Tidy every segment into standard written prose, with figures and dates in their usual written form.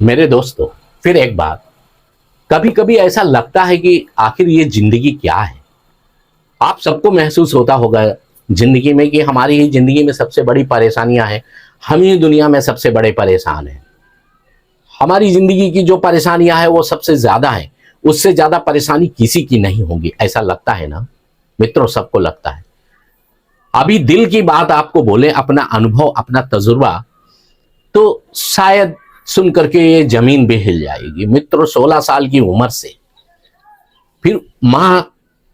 मेरे दोस्तों, फिर एक बात, कभी कभी ऐसा लगता है कि आखिर ये जिंदगी क्या है। आप सबको महसूस होता होगा जिंदगी में कि हमारी ही जिंदगी में सबसे बड़ी परेशानियां हैं, हम ही दुनिया में सबसे बड़े परेशान हैं। हमारी जिंदगी की जो परेशानियां हैं वो सबसे ज्यादा है, उससे ज्यादा परेशानी किसी की नहीं होगी, ऐसा लगता है ना मित्रों? सबको लगता है। अभी दिल की बात आपको बोले, अपना अनुभव, अपना तजुर्बा, तो शायद सुन करके ये जमीन भी हिल जाएगी। मित्रों, 16 साल की उम्र से फिर मां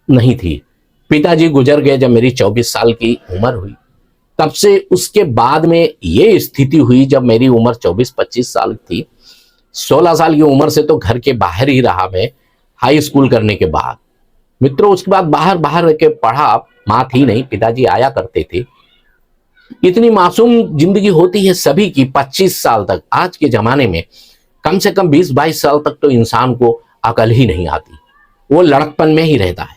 नहीं थी, पिताजी गुजर गए जब मेरी 24 साल की उम्र हुई। तब से उसके बाद में ये स्थिति हुई जब मेरी उम्र 24-25 साल थी। 16 साल की उम्र से तो घर के बाहर ही रहा मैं, हाई स्कूल करने के बाद। मित्रों, उसके बाद बाहर बाहर रह के पढ़ा। मां थी नहीं, पिताजी आया करते थे। इतनी मासूम जिंदगी होती है सभी की, 25 साल तक। आज के जमाने में कम से कम 20-22 साल तक तो इंसान को अकल ही नहीं आती, वो लड़कपन में ही रहता है।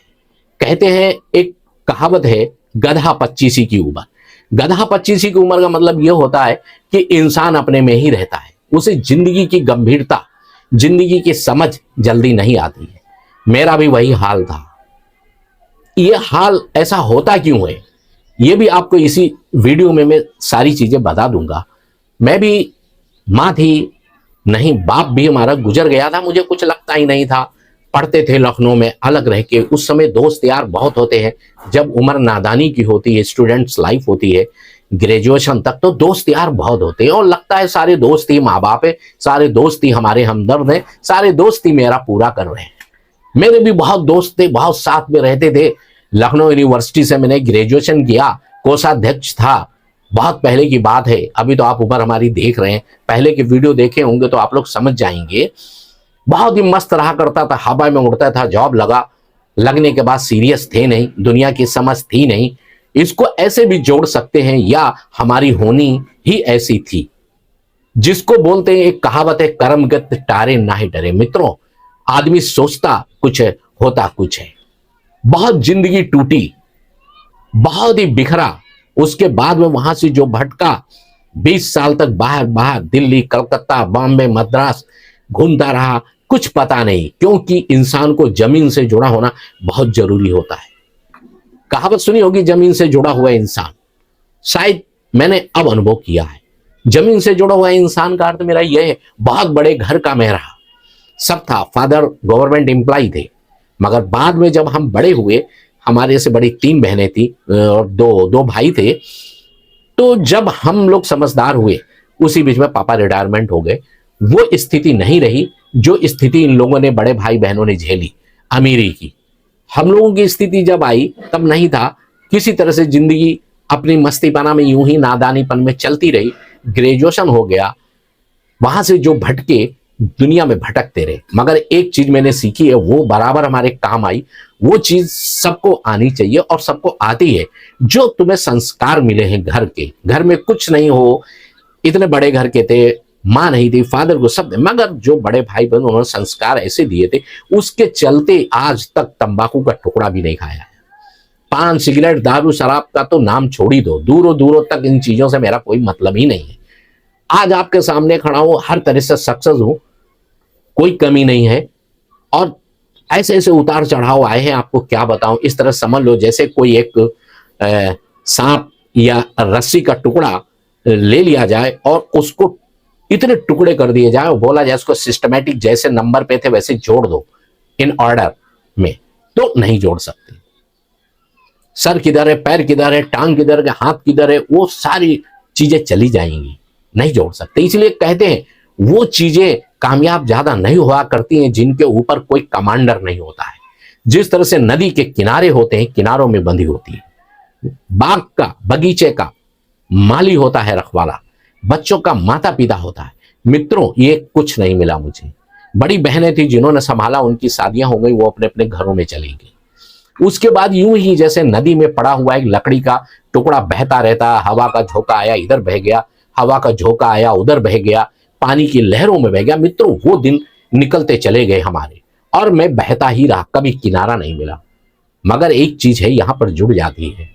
कहते हैं, एक कहावत है, गधा 25 की उम्र। गधा 25 की उम्र का मतलब यह होता है कि इंसान अपने में ही रहता है, उसे जिंदगी की गंभीरता, जिंदगी की समझ जल्दी नहीं आती है। मेरा भी वही हाल था। यह हाल ऐसा होता क्यों है, ये भी आपको इसी वीडियो में मैं सारी चीजें बता दूंगा। मैं भी, मां थी नहीं, बाप भी हमारा गुजर गया था, मुझे कुछ लगता ही नहीं था। पढ़ते थे लखनऊ में अलग रह के। उस समय दोस्त यार बहुत होते हैं, जब उम्र नादानी की होती है, स्टूडेंट्स लाइफ होती है, ग्रेजुएशन तक, तो दोस्त यार बहुत होते हैं और लगता है सारे दोस्त ही माँ बाप है, सारे दोस्त ही हमारे हमदर्द हैं, सारे दोस्त ही मेरा पूरा कर रहे हैं। मेरे भी बहुत दोस्त थे, बहुत साथ में रहते थे। लखनऊ यूनिवर्सिटी से मैंने ग्रेजुएशन किया, कोषाध्यक्ष था। बहुत पहले की बात है, अभी तो आप ऊपर हमारी देख रहे हैं, पहले के वीडियो देखे होंगे तो आप लोग समझ जाएंगे। बहुत ही मस्त रहा करता था, हवा में उड़ता था। जॉब लगा, लगने के बाद सीरियस थे नहीं, दुनिया की समझ थी नहीं। इसको ऐसे भी जोड़ सकते हैं, या हमारी होनी ही ऐसी थी, जिसको बोलते हैं, एक कहावत है, कर्मगत टारे ना ही डरे। मित्रों, आदमी सोचता कुछ है, होता कुछ है। बहुत जिंदगी टूटी, बहुत ही बिखरा। उसके बाद में वहां से जो भटका, 20 साल तक बाहर बाहर, दिल्ली, कलकत्ता, बॉम्बे, मद्रास घूमता रहा। कुछ पता नहीं, क्योंकि इंसान को जमीन से जुड़ा होना बहुत जरूरी होता है। कहावत सुनी होगी, जमीन से जुड़ा हुआ इंसान। शायद मैंने अब अनुभव किया है। जमीन से जुड़ा हुआ इंसान का अर्थ मेरा यह है, बहुत बड़े घर का मैं रहा, सब था। फादर गवर्नमेंट एम्प्लॉय थे, मगर बाद में जब हम बड़े हुए, हमारे से बड़ी 3 बहनें थी और दो भाई थे। तो जब हम लोग समझदार हुए, उसी बीच में पापा रिटायरमेंट हो गए। वो स्थिति नहीं रही जो स्थिति इन लोगों ने, बड़े भाई बहनों ने झेली अमीरी की। हम लोगों की स्थिति जब आई तब नहीं था। किसी तरह से जिंदगी अपनी मस्तीपना में, यूं ही नादानीपन में चलती रही। ग्रेजुएशन हो गया, वहां से जो भटके, दुनिया में भटकते रहे। मगर एक चीज मैंने सीखी है, वो बराबर हमारे काम आई। वो चीज सबको आनी चाहिए और सबको आती है, जो तुम्हें संस्कार मिले हैं घर के। घर में कुछ नहीं हो, इतने बड़े घर के थे, मां नहीं थी, फादर को सब, मगर जो बड़े भाई बहन, उन्होंने संस्कार ऐसे दिए थे, उसके चलते आज तक तंबाकू का टुकड़ा भी नहीं खाया है। पान, सिगरेट, दारू, शराब का तो नाम छोड़ ही दो, दूरों दूरों तक इन चीजों से मेरा कोई मतलब ही नहीं है। आज आपके सामने खड़ा हूं, हर तरह से सक्सेस हूं, कोई कमी नहीं है। और ऐसे ऐसे उतार चढ़ाव आए हैं, आपको क्या बताऊं। इस तरह समझ लो जैसे कोई एक सांप या रस्सी का टुकड़ा ले लिया जाए और उसको इतने टुकड़े कर दिए जाए और बोला जाए उसको सिस्टमैटिक, जैसे नंबर पे थे वैसे जोड़ दो इन ऑर्डर में, तो नहीं जोड़ सकते। सर किधर है, पैर किधर है, टांग किधर है, हाथ किधर है, वो सारी चीजें चली जाएंगी, नहीं जोड़ सकते। इसलिए कहते हैं, वो चीजें कामयाब ज्यादा नहीं हुआ करती हैं जिनके ऊपर कोई कमांडर नहीं होता है। जिस तरह से नदी के किनारे होते हैं, किनारों में बंधी होती है। बाग का, बगीचे का माली होता है रखवाला, बच्चों का माता पिता होता है। मित्रों, ये कुछ नहीं मिला मुझे। बड़ी बहनें थी जिन्होंने संभाला, उनकी शादियां हो गई, वो अपने अपने घरों में चली गई। उसके बाद यूं ही जैसे नदी में पड़ा हुआ एक लकड़ी का टुकड़ा बहता रहता, हवा का झोंका आया इधर बह गया, हवा का झोंका आया उधर बह गया, पानी की लहरों में बह गया। मित्रों, वो दिन निकलते चले गए हमारे, और मैं बहता ही रहा, कभी किनारा नहीं मिला। मगर एक चीज है, यहां पर जुड़ जाती है।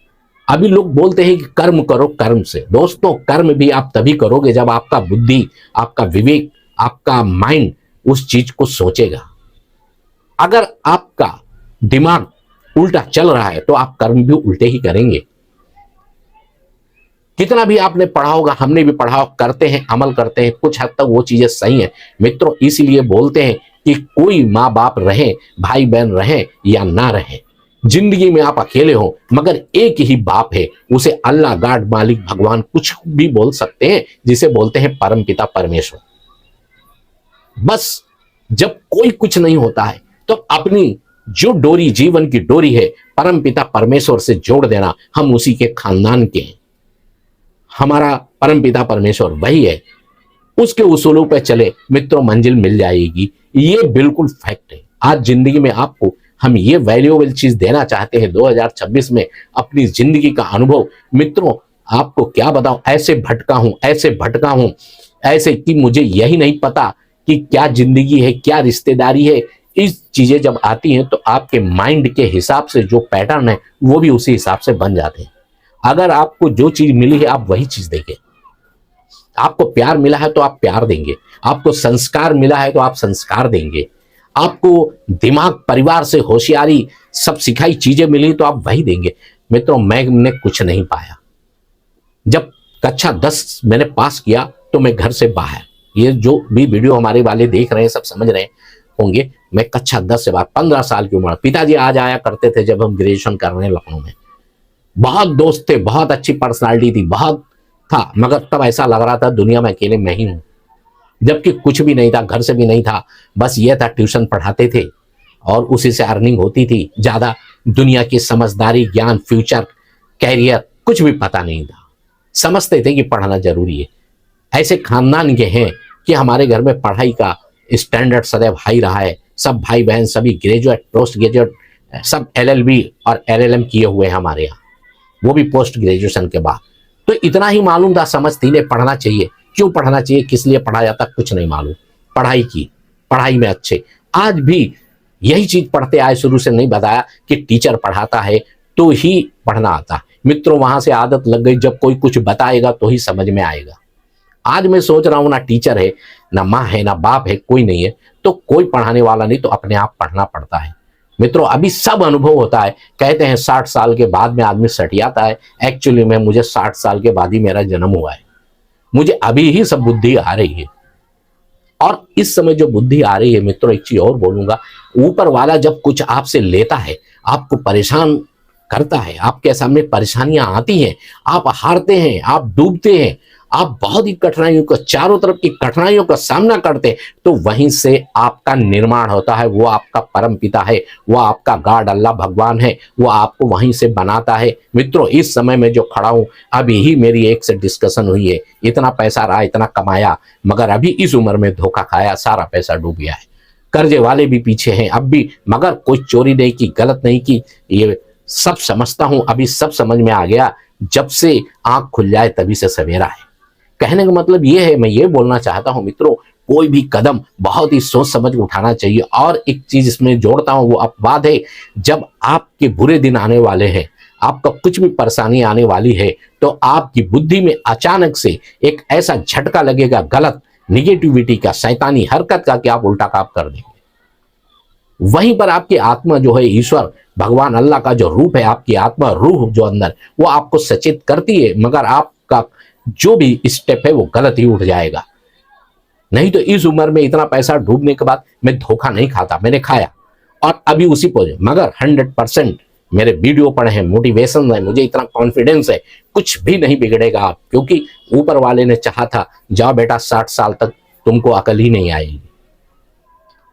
अभी लोग बोलते हैं कि कर्म करो कर्म से। दोस्तों, कर्म भी आप तभी करोगे जब आपका बुद्धि, आपका विवेक आपका माइंड उस चीज को सोचेगा। अगर आपका दिमाग उल्टा चल रहा है तो आप कर्म भी उल्टे ही करेंगे। कितना भी आपने पढ़ा होगा, हमने भी पढ़ा, करते हैं, अमल करते हैं, कुछ हद तक वो चीजें सही हैं मित्रों। इसीलिए बोलते हैं कि कोई माँ बाप रहे, भाई बहन रहे या ना रहे, जिंदगी में आप अकेले हो मगर एक ही बाप है, उसे अल्लाह, गॉड, मालिक, भगवान कुछ भी बोल सकते हैं, जिसे बोलते हैं परम पिता परमेश्वर। बस जब कोई कुछ नहीं होता है तो अपनी जो डोरी, जीवन की डोरी है, परम पिता परमेश्वर से जोड़ देना। हम उसी के खानदान के हैं, हमारा परम पिता परमेश्वर वही है, उसके उसूलों पे चले मित्रों, मंजिल मिल जाएगी। ये बिल्कुल फैक्ट है। आज जिंदगी में आपको हम ये वैल्यूएबल चीज देना चाहते हैं 2026 में, अपनी जिंदगी का अनुभव। मित्रों आपको क्या बताऊं, ऐसे भटका हूं ऐसे कि मुझे यही नहीं पता कि क्या जिंदगी है, क्या रिश्तेदारी है। इस चीजें जब आती हैं तो आपके माइंड के हिसाब से जो पैटर्न है वो भी उसी हिसाब से बन जाते हैं। अगर आपको जो चीज मिली है आप वही चीज देंगे। आपको प्यार मिला है तो आप प्यार देंगे, आपको संस्कार मिला है तो आप संस्कार देंगे, आपको दिमाग, परिवार से होशियारी, सब सिखाई चीजें मिली तो आप वही देंगे। मित्रों मैंने कुछ नहीं पाया। जब कक्षा 10 मैंने पास किया तो मैं घर से बाहर, ये जो भी वीडियो हमारे वाले देख रहे हैं सब समझ रहे होंगे, मैं कक्षा 10 से बाहर, 15 साल की उम्र। पिताजी आज आया करते थे जब हम ग्रेजुएशन कर रहे हैं लखनऊ में। बहुत दोस्त थे, बहुत अच्छी पर्सनालिटी थी, बहुत था, मगर तब ऐसा लग रहा था दुनिया में अकेले मैं ही हूं। जबकि कुछ भी नहीं था, घर से भी नहीं था, बस ये था ट्यूशन पढ़ाते थे और उसी से अर्निंग होती थी। ज्यादा दुनिया की समझदारी, ज्ञान, फ्यूचर, कैरियर कुछ भी पता नहीं था। समझते थे कि पढ़ना जरूरी है। ऐसे खानदान के हैं कि हमारे घर में पढ़ाई का स्टैंडर्ड सदैव हाई रहा है। सब भाई बहन सभी ग्रेजुएट, पोस्ट ग्रेजुएट, सब LLB और LLM किए हुए हैं हमारे यहाँ, वो भी पोस्ट ग्रेजुएशन के बाद। तो इतना ही मालूम था, समझ थी, पढ़ना चाहिए। क्यों पढ़ना चाहिए, किस लिए पढ़ा जाता, कुछ नहीं मालूम। पढ़ाई की, पढ़ाई में अच्छे। आज भी यही चीज पढ़ते आए, शुरू से नहीं बताया कि टीचर पढ़ाता है तो ही पढ़ना आता। मित्रों वहां से आदत लग गई, जब कोई कुछ बताएगा तो ही समझ में आएगा। आज मैं सोच रहा हूं, ना टीचर है, ना माँ है, ना बाप है, कोई नहीं है, तो कोई पढ़ाने वाला नहीं, तो अपने आप पढ़ना पड़ता है। मित्रों अभी सब अनुभव होता है। कहते हैं 60 साल के बाद में आदमी सटियाता है। एक्चुअली में मुझे 60 साल के बाद ही मेरा जन्म हुआ है। मुझे अभी ही सब बुद्धि आ रही है। और इस समय जो बुद्धि आ रही है मित्रों, एक चीज और बोलूंगा, ऊपर वाला जब कुछ आपसे लेता है, आपको परेशान करता है, आपके सामने परेशानियां आती हैं, आप हारते हैं, आप डूबते हैं, आप बहुत ही कठिनाइयों का, चारों तरफ की कठिनाइयों का सामना करते हैं, तो वहीं से आपका निर्माण होता है। वो आपका परम पिता है, वो आपका गॉड, अल्लाह, भगवान है, वो आपको वहीं से बनाता है। मित्रों इस समय में जो खड़ा हूं, अभी ही मेरी एक से डिस्कशन हुई है, इतना पैसा रहा, इतना कमाया, मगर अभी इस उम्र में धोखा खाया, सारा पैसा डूब गया है। कर्जे वाले भी पीछे हैं अब भी, मगर कोई चोरी नहीं की, गलत नहीं की, ये सब समझता हूं। अभी सब समझ में आ गया। जब से आंख खुल जाए तभी से सवेरा है। कहने का मतलब ये है, मैं ये बोलना चाहता हूं मित्रों, कोई भी कदम बहुत ही सोच समझ के उठाना चाहिए। और एक चीज इसमें जोड़ता हूं, वो अपवाद है, जब आपके बुरे दिन आने वाले हैं, आपका कुछ भी परेशानी आने वाली है, तो आपकी बुद्धि में अचानक से एक ऐसा झटका लगेगा गलत निगेटिविटी का, शैतानी हरकत का, कि आप उल्टा काम कर देंगे। वहीं पर आपकी आत्मा जो है, ईश्वर, भगवान, अल्लाह का जो रूप है, आपकी आत्मा, रूह जो अंदर, वो आपको सचेत करती है, मगर आपका जो भी स्टेप है वो गलत ही उठ जाएगा। नहीं तो इस उम्र में इतना पैसा डूबने के बाद मैं धोखा नहीं खाता, मैंने खाया और अभी उसी पोजीशन, मगर 100% मेरे वीडियो पढ़े हैं, मोटिवेशन है, मुझे इतना कॉन्फिडेंस है, कुछ भी नहीं बिगड़ेगा आप, क्योंकि ऊपर वाले ने चाहा था, जाओ बेटा 60 साल तक तुमको अकल ही नहीं आएगी,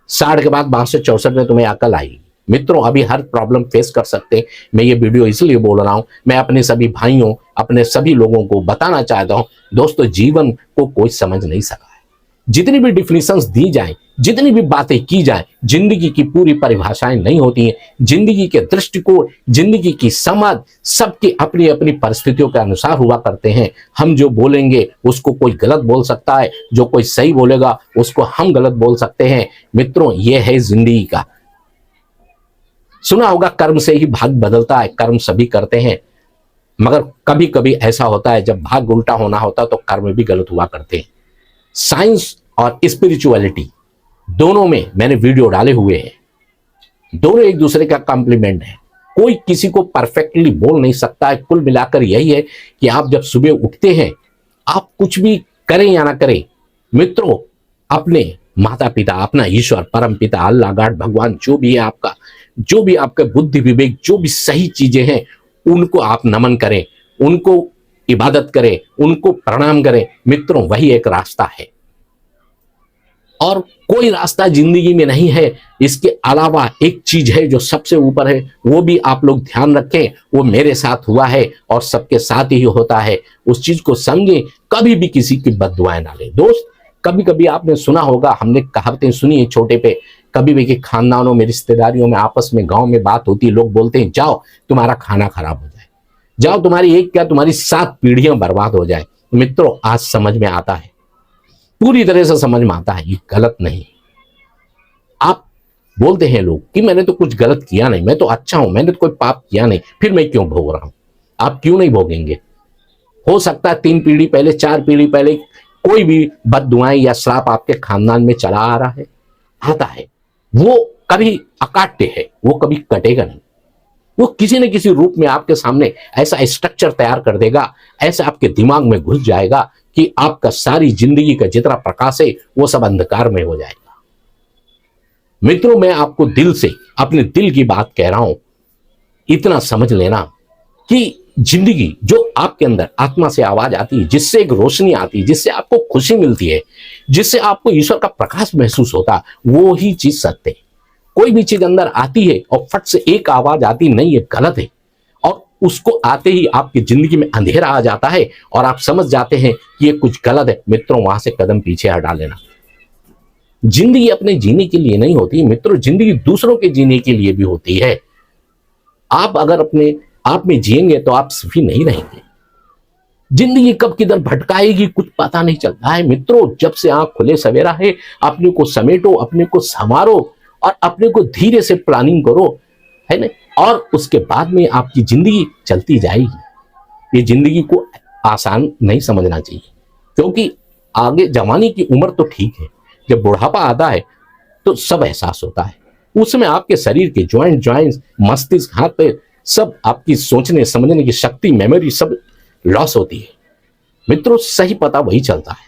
60 के बाद 62-64 में तुम्हें अकल आएगी। मित्रों अभी हर प्रॉब्लम फेस कर सकते हैं। मैं ये वीडियो इसलिए बोल रहा हूं, मैं अपने सभी भाइयों, अपने सभी लोगों को बताना चाहता हूं, दोस्तों जीवन को कोई समझ नहीं सका है। जितनी भी डिफिनेशंस दी जाए, जितनी भी बातें की जाए, जिंदगी की पूरी परिभाषाएं नहीं होती हैं। जिंदगी के दृष्टिकोण, जिंदगी की समझ सबकी अपनी अपनी परिस्थितियों के अनुसार हुआ करते हैं। हम जो बोलेंगे उसको कोई गलत बोल सकता है, जो कोई सही बोलेगा उसको हम गलत बोल सकते हैं। मित्रों ये है जिंदगी का। सुना होगा कर्म से ही भाग्य बदलता है, कर्म सभी करते हैं, मगर कभी कभी ऐसा होता है जब भाग्य उल्टा होना होता तो कर्म भी गलत हुआ करते हैं। साइंस और स्पिरिचुअलिटी दोनों में मैंने वीडियो डाले हुए हैं। दोनों एक दूसरे का कॉम्प्लीमेंट है। कोई किसी को परफेक्टली बोल नहीं सकता है। कुल मिलाकर यही है कि आप जब सुबह उठते हैं, आप कुछ भी करें या ना करें मित्रों, अपने माता पिता, अपना ईश्वर, परम पिता, अल्लाह, गॉड, भगवान, जो भी है आपका, जो भी आपका बुद्धि विवेक, जो भी सही चीजें हैं, उनको आप नमन करें, उनको इबादत करें, उनको प्रणाम करें मित्रों। वही एक रास्ता है और कोई रास्ता जिंदगी में नहीं है। इसके अलावा एक चीज है जो सबसे ऊपर है, वो भी आप लोग ध्यान रखें। वो मेरे साथ हुआ है और सबके साथ ही होता है। उस चीज को समझें, कभी भी किसी की बद्दुआएं ना लें। दोस्त, कभी कभी आपने सुना होगा, हमने कहावतें सुनी है छोटे पे, कभी भी कि खानदानों में, रिश्तेदारियों में, आपस में, गांव में बात होती है, लोग बोलते हैं जाओ तुम्हारा खाना खराब हो जाए, जाओ तुम्हारी एक क्या तुम्हारी 7 पीढ़ियां बर्बाद हो जाए। मित्रों, आज समझ में आता है, पूरी तरह से समझ में आता है, ये गलत नहीं। आप बोलते हैं लोग कि मैंने तो कुछ गलत किया नहीं, मैं तो अच्छा हूं, मैंने तो कोई पाप किया नहीं, फिर मैं क्यों भोग रहा हूं? आप क्यों नहीं भोगेंगे? हो सकता है 3 पीढ़ी पहले, 4 पीढ़ी पहले कोई भी बद्दुआएं या श्राप आपके खानदान में चला आ रहा है, आता है, वो कभी अकाट्य है, वो कभी कटेगा नहीं। वो किसी न किसी रूप में आपके सामने ऐसा स्ट्रक्चर तैयार कर देगा, ऐसा आपके दिमाग में घुस जाएगा कि आपका सारी जिंदगी का जितना प्रकाश है वो सब अंधकार में हो जाएगा। मित्रों, मैं आपको दिल से, अपने दिल की बात कह रहा हूं, इतना समझ लेना कि जिंदगी जो आपके अंदर आत्मा से आवाज आती है, जिससे एक रोशनी आती है, जिससे आपको खुशी मिलती है, जिससे आपको ईश्वर का प्रकाश महसूस होता है, वो ही चीज सत्य है। कोई भी चीज अंदर आती है और फट से एक आवाज आती नहीं, ये गलत है। और उसको आते ही आपकी जिंदगी में अंधेरा आ जाता है और आप समझ जाते हैं कि ये कुछ गलत है। मित्रों, वहां से कदम पीछे हटा लेना। जिंदगी अपने जीने के लिए नहीं होती मित्रों, जिंदगी दूसरों के जीने के लिए भी होती है। आप अगर अपने आप में जिएंगे तो आप सुखी नहीं रहेंगे। जिंदगी कब किधर भटकाएगी कुछ पता नहीं चलता है मित्रों। जब से आंख खुले सवेरा है, अपने को समेटो, अपने को संवारो और अपने को धीरे से प्लानिंग करो, है ना, और उसके बाद में आपकी जिंदगी चलती जाएगी। ये जिंदगी को आसान नहीं समझना चाहिए, क्योंकि आगे जवानी की उम्र तो ठीक है, जब बुढ़ापा आता है तो सब एहसास होता है। उसमें आपके शरीर के ज्वाइंट्स, मस्तिष्क, हाथ पैर, सब आपकी सोचने समझने की शक्ति, मेमोरी सब लॉस होती है मित्रों। सही पता वही चलता है।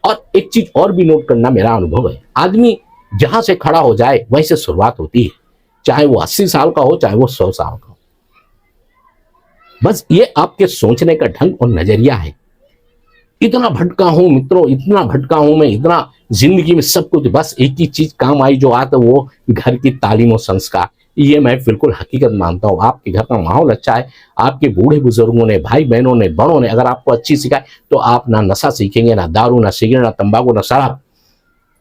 और एक चीज और भी नोट करना, मेरा अनुभव है, आदमी जहां से खड़ा हो जाए वहीं से शुरुआत होती है, चाहे वो 80 साल का हो, चाहे वो 100 साल का हो। बस ये आपके सोचने का ढंग और नजरिया है। इतना भटका हूं मित्रों, इतना भटका हूं मैं, इतना जिंदगी में सब कुछ, बस एक ही चीज काम आई जो आता, वो घर की तालीम और संस्कार। ये मैं बिल्कुल हकीकत मानता हूं। आपके घर का माहौल अच्छा है, आपके बूढ़े बुजुर्गों ने, भाई बहनों ने, बड़ों ने अगर आपको अच्छी सिखाए, तो आप ना नशा सीखेंगे, ना दारू, ना सिगरेट, ना तंबाकू, ना शराब,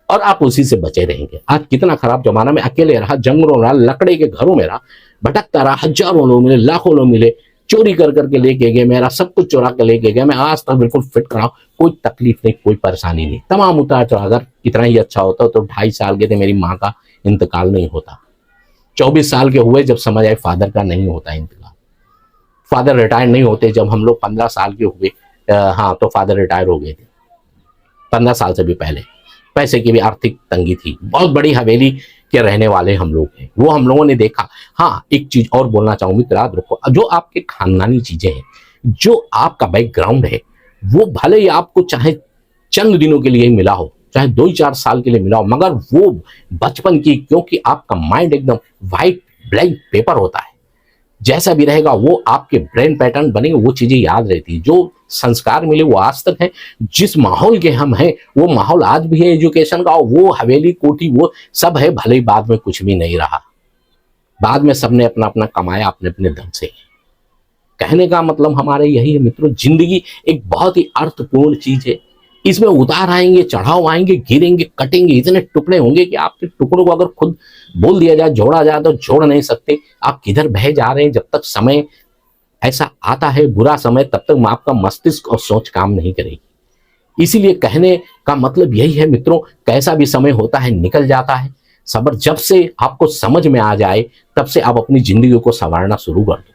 और आप उसी से बचे रहेंगे। आज कितना खराब जमाना में अकेले रहा, जंगलों में रहा, लकड़े के घरों में रहा, भटकता रहा, हजारों लोग मिले, लाखों लोग मिले, चोरी कर करके लेके गए, मेरा सब कुछ चुरा के लेके गए। मैं आज तक बिल्कुल फिट कर रहा हूं, कोई तकलीफ नहीं, कोई परेशानी नहीं। तमाम उतार चढ़ाव, अगर इतना ही अच्छा होता तो 2.5 साल के थे मेरी माँ का इंतकाल नहीं होता। 24 साल के हुए जब समझ आए फादर का नहीं होता इंतकाल। फादर रिटायर नहीं होते जब हम लोग 15 साल के हुए, हाँ, तो फादर रिटायर हो गए थे 15 साल से भी पहले। पैसे की भी आर्थिक तंगी थी, बहुत बड़ी हवेली के रहने वाले हम लोग हैं, वो हम लोगों ने देखा। हाँ, एक चीज और बोलना चाहूंगी मित्र, याद रखो, जो आपके खानदानी चीजें हैं, जो आपका बैकग्राउंड है, वो भले ही आपको चाहे चंद दिनों के लिए ही मिला हो, चाहे 2-4 साल के लिए मिला हो, मगर वो बचपन की, क्योंकि आपका माइंड एकदम व्हाइट ब्लैंक पेपर होता है, जैसा भी रहेगा वो आपके ब्रेन पैटर्न बनेंगे, वो चीजें याद रहती है। जो संस्कार मिले वो आज तक है, जिस माहौल के हम हैं वो माहौल आज भी है एजुकेशन का, वो हवेली कोठी वो सब है, भले ही बाद में कुछ भी नहीं रहा, बाद में सबने अपना अपना कमाया अपने अपने ढंग से। कहने का मतलब हमारे यही है मित्रों, जिंदगी एक बहुत ही अर्थपूर्ण चीज है। इसमें उतार आएंगे, चढ़ाव आएंगे, गिरेंगे, कटेंगे, इतने टुकड़े होंगे कि आपके टुकड़ों को अगर खुद बोल दिया जाए, जोड़ा जाए तो जोड़ नहीं सकते। आप किधर बह जा रहे हैं, जब तक समय ऐसा आता है बुरा समय, तब तक आपका मस्तिष्क और सोच काम नहीं करेगी। इसीलिए कहने का मतलब यही है मित्रों, कैसा भी समय होता है निकल जाता है। सबर जब से आपको समझ में आ जाए, तब से आप अपनी जिंदगी को संवारना शुरू कर दो,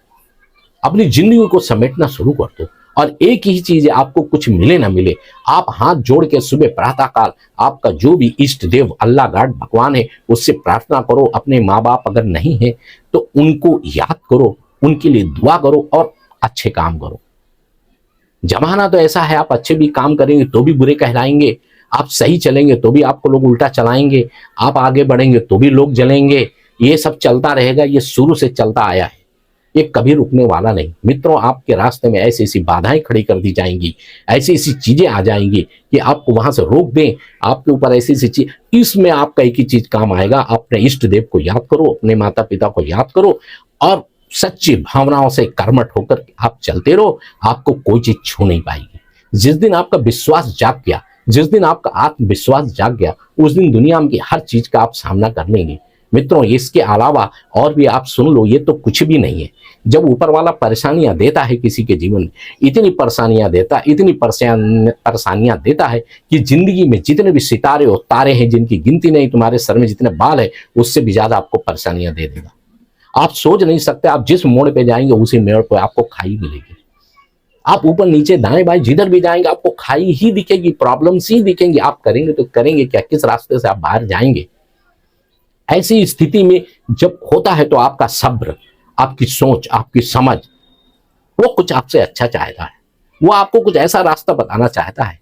अपनी जिंदगी को समेटना शुरू कर दो, और एक ही चीज है, आपको कुछ मिले ना मिले, आप हाथ जोड़ के सुबह प्रातः काल आपका जो भी इष्ट देव अल्लाह गॉड भगवान है उससे प्रार्थना करो। अपने माँ बाप अगर नहीं है तो उनको याद करो, उनके लिए दुआ करो और अच्छे काम करो। जमाना तो ऐसा है, आप अच्छे भी काम करेंगे तो भी बुरे कहलाएंगे, आप सही चलेंगे तो भी आपको लोग उल्टा चलाएंगे, आप आगे बढ़ेंगे तो भी लोग जलेंगे। ये सब चलता रहेगा, ये शुरू से चलता आया है, ये कभी रुकने वाला नहीं। मित्रों, आपके रास्ते में ऐसी ऐसी बाधाएं खड़ी कर दी जाएंगी, ऐसी ऐसी चीजें आ जाएंगी कि आपको वहां से रोक दें, आपके ऊपर ऐसी ऐसी चीज। इसमें आपका एक ही चीज काम आएगा, अपने इष्ट देव को याद करो, अपने माता पिता को याद करो और सच्ची भावनाओं से कर्मठ होकर आप चलते रहो, आपको कोई चीज छू नहीं पाएगी। जिस दिन आपका विश्वास जाग गया, जिस दिन आपका आत्मविश्वास जाग गया, उस दिन दुनिया की हर चीज का आप सामना कर लेंगे। मित्रों, इसके अलावा और भी आप सुन लो, ये तो कुछ भी नहीं है। जब ऊपर वाला परेशानियां देता है किसी के जीवन में, इतनी परेशानियां देता, इतनी परेशानियां देता है कि जिंदगी में जितने भी सितारे और तारे हैं जिनकी गिनती नहीं, तुम्हारे सर में जितने बाल है उससे भी ज्यादा आपको परेशानियां दे देगा। आप सोच नहीं सकते, आप जिस मोड़ पे जाएंगे उसी मोड़ पे आपको खाई मिलेगी। आप ऊपर नीचे दाएं बाएं जिधर भी जाएंगे आपको खाई ही दिखेगी, प्रॉब्लम्स ही दिखेंगी। आप करेंगे तो करेंगे क्या, किस रास्ते से आप बाहर जाएंगे? ऐसी स्थिति में जब होता है तो आपका सब्र, आपकी सोच, आपकी समझ, वो कुछ आपसे अच्छा चाहता है, वो आपको कुछ ऐसा रास्ता बताना चाहता है,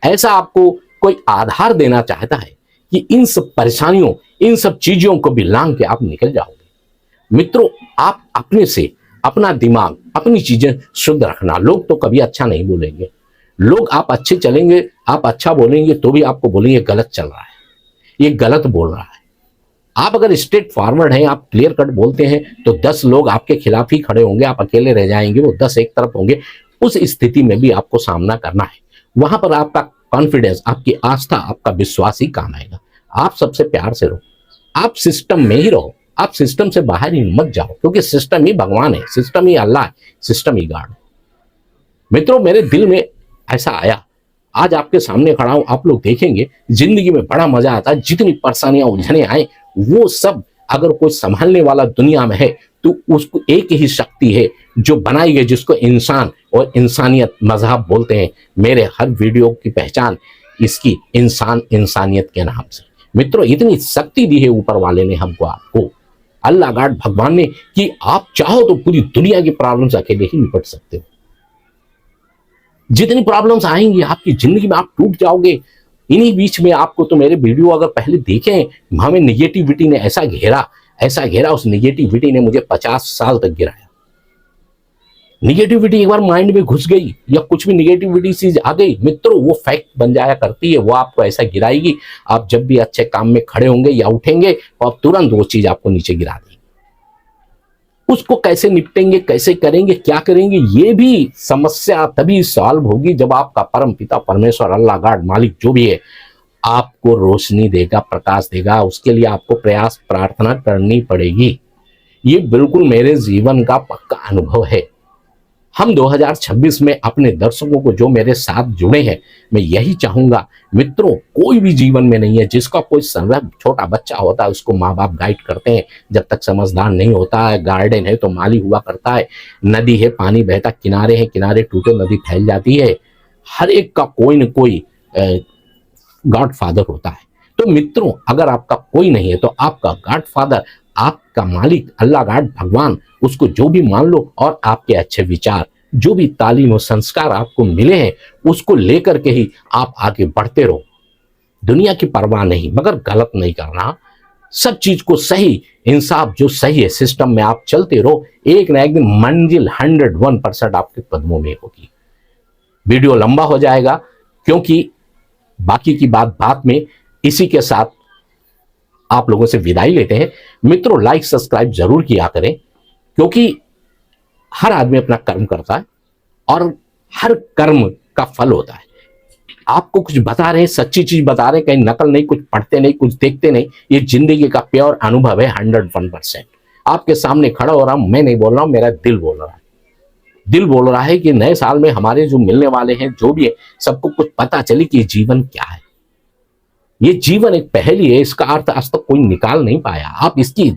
ऐसा आपको कोई आधार देना चाहता है कि इन सब परेशानियों, इन सब चीजों को भी लांघ के आप निकल जाओगे। मित्रों, आप अपने से अपना दिमाग, अपनी चीजें शुद्ध रखना। लोग तो कभी अच्छा नहीं बोलेंगे, लोग आप अच्छे चलेंगे, आप अच्छा बोलेंगे तो भी आपको बोलेंगे गलत चल रहा है, ये गलत बोल रहा है। आप अगर स्ट्रेट फॉरवर्ड हैं, आप क्लियर कट बोलते हैं तो 10 लोग आपके खिलाफ ही खड़े होंगे, आप अकेले रह जाएंगे, वो 10 एक तरफ होंगे। उस स्थिति में भी आपको सामना करना है। वहां पर आपका कॉन्फिडेंस, आपकी आस्था, आपका विश्वास ही काम आएगा। आप सबसे प्यार से रहो, आप सिस्टम में ही रहो, आप सिस्टम से बाहर ही मत जाओ, क्योंकि सिस्टम ही भगवान है, सिस्टम ही अल्लाह है, सिस्टम ही गॉड है। मित्रों, मेरे दिल में ऐसा आया, आज आपके सामने खड़ा हूं, आप लोग देखेंगे जिंदगी में बड़ा मजा आता है। जितनी परेशानियां उलझने आए वो सब अगर कोई संभालने वाला दुनिया में है तो उसको एक ही शक्ति है जो बनाई गई, जिसको इंसान और इंसानियत मजहब बोलते हैं। मेरे हर वीडियो की पहचान इसकी इंसान इंसानियत के नाम से। मित्रों, इतनी शक्ति दी है ऊपर वाले ने हमको, आपको अल्लाह गॉड भगवान ने, कि आप चाहो तो पूरी दुनिया की प्रॉब्लम्स अकेले ही निपट सकते हो। जितनी प्रॉब्लम्स आएंगी आपकी जिंदगी में, आप टूट जाओगे। इन्हीं बीच में आपको तो मेरे वीडियो अगर पहले देखें, हमें निगेटिविटी ने ऐसा घेरा, ऐसा घेरा, उस निगेटिविटी ने मुझे 50 साल तक गिराया। निगेटिविटी एक बार माइंड में घुस गई या कुछ भी निगेटिविटी चीज आ गई, मित्रों, वो फैक्ट बन जाया करती है, वो आपको ऐसा गिराएगी। आप जब भी अच्छे काम में खड़े होंगे या उठेंगे और तुरंत वो चीज आपको नीचे गिरा देगी। उसको कैसे निपटेंगे, कैसे करेंगे, क्या करेंगे, ये भी समस्या तभी सॉल्व होगी जब आपका परम पिता परमेश्वर अल्लाह गॉड मालिक जो भी है आपको रोशनी देगा, प्रकाश देगा। उसके लिए आपको प्रयास प्रार्थना करनी पड़ेगी। ये बिल्कुल मेरे जीवन का पक्का अनुभव है। हम 2026 में अपने दर्शकों को जो मेरे साथ जुड़े हैं, मैं यही चाहूंगा मित्रों, कोई भी जीवन में नहीं है जिसका कोई संरभ, छोटा बच्चा होता है उसको माँ बाप गाइड करते हैं जब तक समझदार नहीं होता है। गार्डन है तो माली हुआ करता है, नदी है पानी बहता, किनारे है, किनारे टूटे नदी फैल जाती है। हर एक का कोई न कोई गॉड फादर होता है। तो मित्रों, अगर आपका कोई नहीं है तो आपका गॉड फादर, आपका मालिक अल्लाह गॉड भगवान, उसको जो भी मान लो, और आपके अच्छे विचार, जो भी तालीम और संस्कार आपको मिले हैं उसको लेकर के ही आप आगे बढ़ते रहो। दुनिया की परवाह नहीं, मगर गलत नहीं करना। सब चीज को सही, इंसाफ जो सही है सिस्टम में आप चलते रहो। एक ना एक दिन मंजिल 101% आपके कदमों में होगी। वीडियो लंबा हो जाएगा क्योंकि बाकी की बात में। इसी के साथ आप लोगों से विदाई लेते हैं। मित्रों, लाइक सब्सक्राइब जरूर किया करें, क्योंकि हर आदमी अपना कर्म करता है और हर कर्म का फल होता है। आपको कुछ बता रहे हैं, सच्ची चीज बता रहे हैं, कहीं नकल नहीं, कुछ पढ़ते नहीं, कुछ देखते नहीं। ये जिंदगी का प्योर अनुभव है, 101%। आपके सामने खड़ा हो रहा हूं, मैं नहीं बोल रहा हूं, मेरा दिल बोल रहा है। दिल बोल रहा है कि नए साल में हमारे जो मिलने वाले हैं, जो भी है, सबको कुछ पता चले कि जीवन क्या है। ये जीवन एक पहेली है, इसका अर्थ आज तक कोई निकाल नहीं पाया। आप इसकी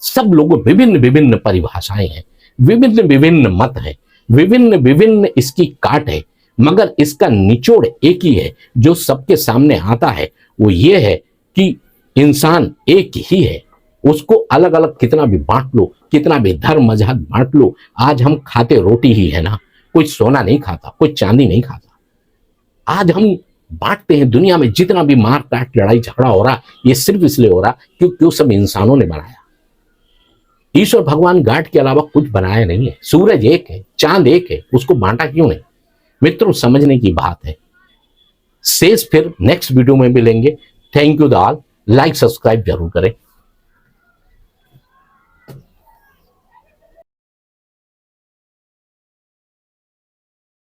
सब लोगों विभिन्न विभिन्न परिभाषाएं हैं, विभिन्न विभिन्न मत हैं, विभिन्न विभिन्न इसकी काट है, मगर इसका निचोड़ एक ही है जो सबके सामने आता है। वो ये है कि इंसान एक ही है। उसको अलग अलग कितना भी बांट लो, कितना भी धर्म मजहब बांट लो, आज हम खाते रोटी ही है ना। कोई सोना नहीं खाता, कोई चांदी नहीं खाता। आज हम बांटते हैं। दुनिया में जितना भी मार काट लड़ाई झगड़ा हो रहा, ये सिर्फ इसलिए हो रहा क्योंकि वो सब इंसानों ने बनाया। ईश्वर भगवान गाड के अलावा कुछ बनाया नहीं है। सूरज एक है, चांद एक है, उसको बांटा क्यों नहीं? मित्रों, समझने की बात है। शेष फिर नेक्स्ट वीडियो में मिलेंगे। Thank you all. Like subscribe जरूर करें।